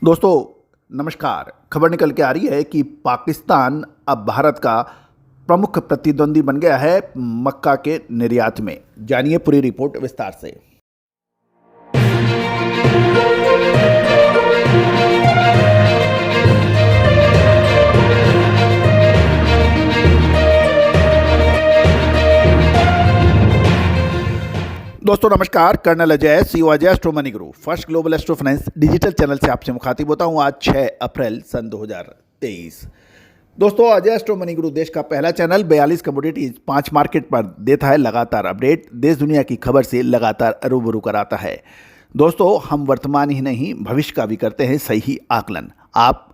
दोस्तों नमस्कार। खबर निकल के आ रही है कि पाकिस्तान अब भारत का प्रमुख प्रतिद्वंदी बन गया है मक्का के निर्यात में। जानिए पूरी रिपोर्ट विस्तार से। दोस्तों नमस्कार। Colonel Ajay, CEO Ajay astro money guru, first global astro finance digital channel से आपसे मुखातिब होता हूं। आज 6 अप्रैल सन 2023। दोस्तों अजय एस्ट्रो मनी गुरु देश का पहला चैनल 42 कमोडिटीज 5 मार्केट पर देता है लगातार अपडेट, देश दुनिया की खबर से लगातार रूबरू कराता है। दोस्तों हम वर्तमान ही नहीं भविष्य का भी करते हैं सही आकलन। आप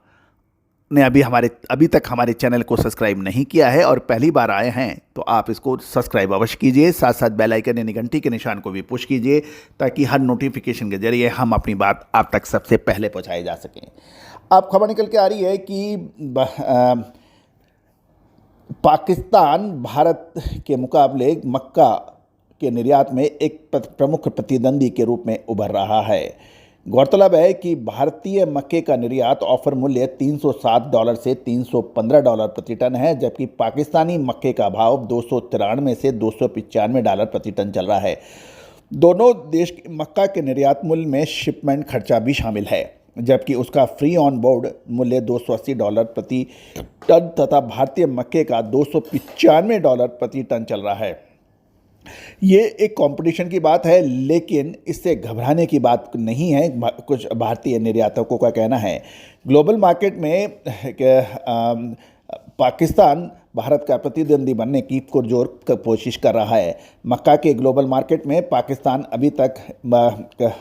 ने अभी तक हमारे चैनल को सब्सक्राइब नहीं किया है और पहली बार आए हैं तो आप इसको सब्सक्राइब अवश्य कीजिए। साथ साथ बेल आइकन यानी घंटी के निशान को भी पुश कीजिए ताकि हर नोटिफिकेशन के जरिए हम अपनी बात आप तक सबसे पहले पहुंचाई जा सकें। अब खबर निकल के आ रही है कि पाकिस्तान भारत के मुकाबले मक्का के निर्यात में एक प्रमुख प्रतिद्वंदी के रूप में उभर रहा है। गौरतलब है कि भारतीय मक्के का निर्यात ऑफर मूल्य $307 से $315 प्रति टन है, जबकि पाकिस्तानी मक्के का भाव 293 से $295 प्रति टन चल रहा है। दोनों देश के मक्का के निर्यात मूल्य में शिपमेंट खर्चा भी शामिल है, जबकि उसका फ्री ऑन बोर्ड मूल्य $280 प्रति टन तथा भारतीय मक्के का $295 प्रति टन चल रहा है। ये एक कंपटीशन की बात है, लेकिन इससे घबराने की बात नहीं है, कुछ भारतीय निर्यातकों का कहना है। ग्लोबल मार्केट में पाकिस्तान भारत का प्रतिद्वंदी बनने की पुरजोर कोशिश कर रहा है। मक्का के ग्लोबल मार्केट में पाकिस्तान अभी तक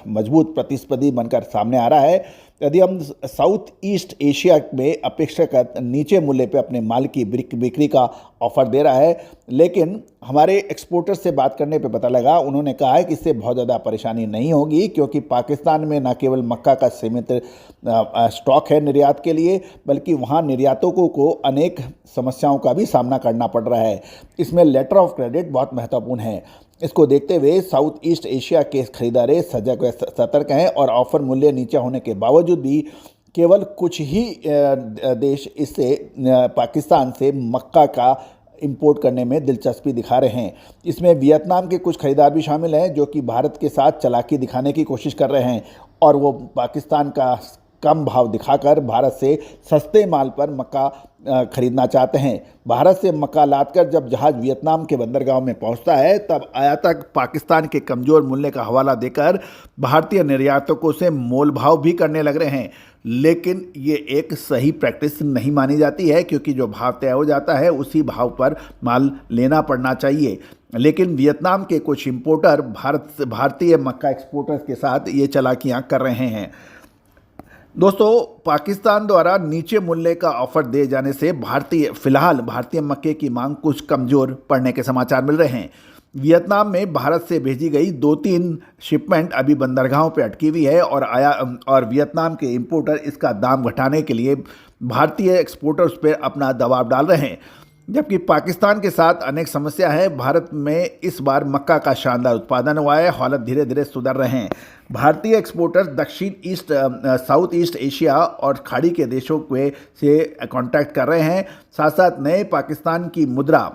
मजबूत प्रतिस्पर्धी बनकर सामने आ रहा है। यदि हम साउथ ईस्ट एशिया में अपेक्षाकृत नीचे मूल्य पर अपने माल की बिक्री का ऑफर दे रहा है, लेकिन हमारे एक्सपोर्टर से बात करने पे पता लगा, उन्होंने कहा है कि इससे बहुत ज़्यादा परेशानी नहीं होगी, क्योंकि पाकिस्तान में न केवल मक्का का सीमित स्टॉक है निर्यात के लिए, बल्कि वहाँ निर्यातकों को अनेक समस्याओं का भी सामना करना पड़ रहा है। इसमें लेटर ऑफ क्रेडिट बहुत महत्वपूर्ण है। इसको देखते हुए साउथ ईस्ट एशिया के खरीदारे सजग व सतर्क हैं और ऑफर मूल्य नीचे होने के बावजूद भी केवल कुछ ही देश इससे पाकिस्तान से मक्का का इंपोर्ट करने में दिलचस्पी दिखा रहे हैं। इसमें वियतनाम के कुछ खरीदार भी शामिल हैं जो कि भारत के साथ चालाकी दिखाने की कोशिश कर रहे हैं और वो पाकिस्तान का कम भाव दिखाकर भारत से सस्ते माल पर मक्का खरीदना चाहते हैं। भारत से मक्का लादकर जब जहाज़ वियतनाम के बंदरगाह में पहुंचता है, तब आयातक पाकिस्तान के कमज़ोर मूल्य का हवाला देकर भारतीय निर्यातकों से मोल भाव भी करने लग रहे हैं। लेकिन ये एक सही प्रैक्टिस नहीं मानी जाती है, क्योंकि जो भाव तय हो जाता है उसी भाव पर माल लेना पड़ना चाहिए। लेकिन वियतनाम के कुछ इंपोर्टर भारतीय मक्का एक्सपोर्टर्स के साथ ये चालाकियाँ कर रहे हैं। दोस्तों पाकिस्तान द्वारा नीचे मूल्य का ऑफर दिए जाने से फिलहाल भारतीय मक्के की मांग कुछ कमज़ोर पड़ने के समाचार मिल रहे हैं। वियतनाम में भारत से भेजी गई 2-3 शिपमेंट अभी बंदरगाहों पर अटकी हुई है और वियतनाम के इंपोर्टर इसका दाम घटाने के लिए भारतीय एक्सपोर्टर्स पर अपना दबाव डाल रहे हैं। जबकि पाकिस्तान के साथ अनेक समस्या है। भारत में इस बार मक्का का शानदार उत्पादन हुआ है, हालत धीरे धीरे सुधर रहे हैं। भारतीय एक्सपोर्टर्स साउथ ईस्ट एशिया और खाड़ी के देशों से कांटेक्ट कर रहे हैं। साथ साथ नए पाकिस्तान की मुद्रा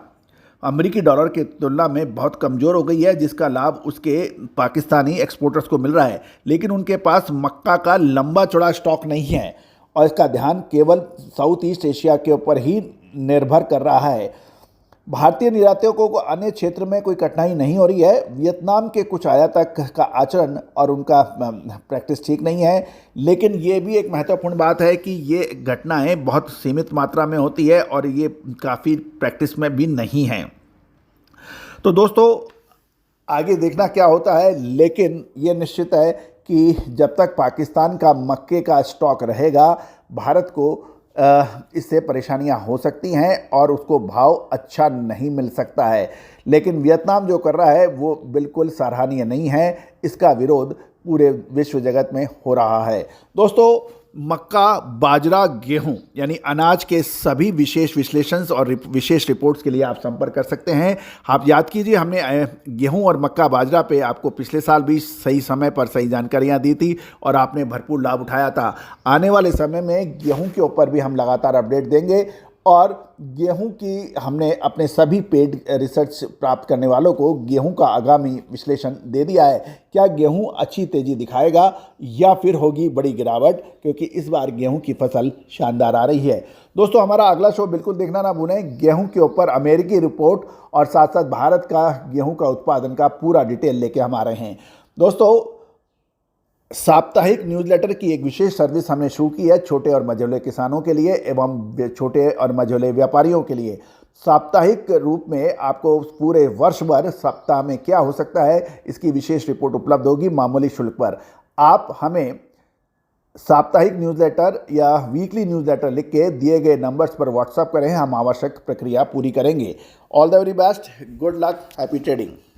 अमेरिकी डॉलर की तुलना में बहुत कमज़ोर हो गई है, जिसका लाभ उसके पाकिस्तानी एक्सपोर्टर्स को मिल रहा है। लेकिन उनके पास मक्का का लंबा चौड़ा स्टॉक नहीं है और इसका ध्यान केवल साउथ ईस्ट एशिया के ऊपर ही निर्भर कर रहा है। भारतीय निर्यातकों को अन्य क्षेत्र में कोई कठिनाई नहीं हो रही है। वियतनाम के कुछ आयातक का आचरण और उनका प्रैक्टिस ठीक नहीं है, लेकिन ये भी एक महत्वपूर्ण बात है कि ये घटनाएं बहुत सीमित मात्रा में होती है और ये काफ़ी प्रैक्टिस में भी नहीं है। तो दोस्तों आगे देखना क्या होता है, लेकिन ये निश्चित है कि जब तक पाकिस्तान का मक्के का स्टॉक रहेगा, भारत को इससे परेशानियां हो सकती हैं और उसको भाव अच्छा नहीं मिल सकता है। लेकिन वियतनाम जो कर रहा है वो बिल्कुल सराहनीय नहीं है। इसका विरोध पूरे विश्व जगत में हो रहा है। दोस्तों मक्का, बाजरा, गेहूं यानी अनाज के सभी विशेष विश्लेषण और विशेष रिपोर्ट्स के लिए आप संपर्क कर सकते हैं। आप याद कीजिए, हमने गेहूं और मक्का, बाजरा पे आपको पिछले साल भी सही समय पर सही जानकारियां दी थी और आपने भरपूर लाभ उठाया था। आने वाले समय में गेहूं के ऊपर भी हम लगातार अपडेट देंगे और गेहूं की हमने अपने सभी पेड रिसर्च प्राप्त करने वालों को गेहूं का आगामी विश्लेषण दे दिया है। क्या गेहूं अच्छी तेजी दिखाएगा या फिर होगी बड़ी गिरावट, क्योंकि इस बार गेहूं की फसल शानदार आ रही है। दोस्तों, हमारा अगला शो बिल्कुल देखना ना भूलें। गेहूं के ऊपर अमेरिकी रिपोर्ट और साथ साथ भारत का गेहूं का उत्पादन का पूरा डिटेल लेके हम आ रहे हैं। दोस्तों, साप्ताहिक न्यूज़लेटर की एक विशेष सर्विस हमने शुरू की है छोटे और मझोले किसानों के लिए एवं छोटे और मझोले व्यापारियों के लिए। साप्ताहिक रूप में आपको पूरे वर्ष भर सप्ताह में क्या हो सकता है, इसकी विशेष रिपोर्ट उपलब्ध होगी मामूली शुल्क पर। आप हमें साप्ताहिक न्यूज़लेटर या वीकली न्यूज़लेटर लिख के दिए गए नंबर्स पर व्हाट्सएप करें, हम आवश्यक प्रक्रिया पूरी करेंगे। All the very best, good luck, happy trading.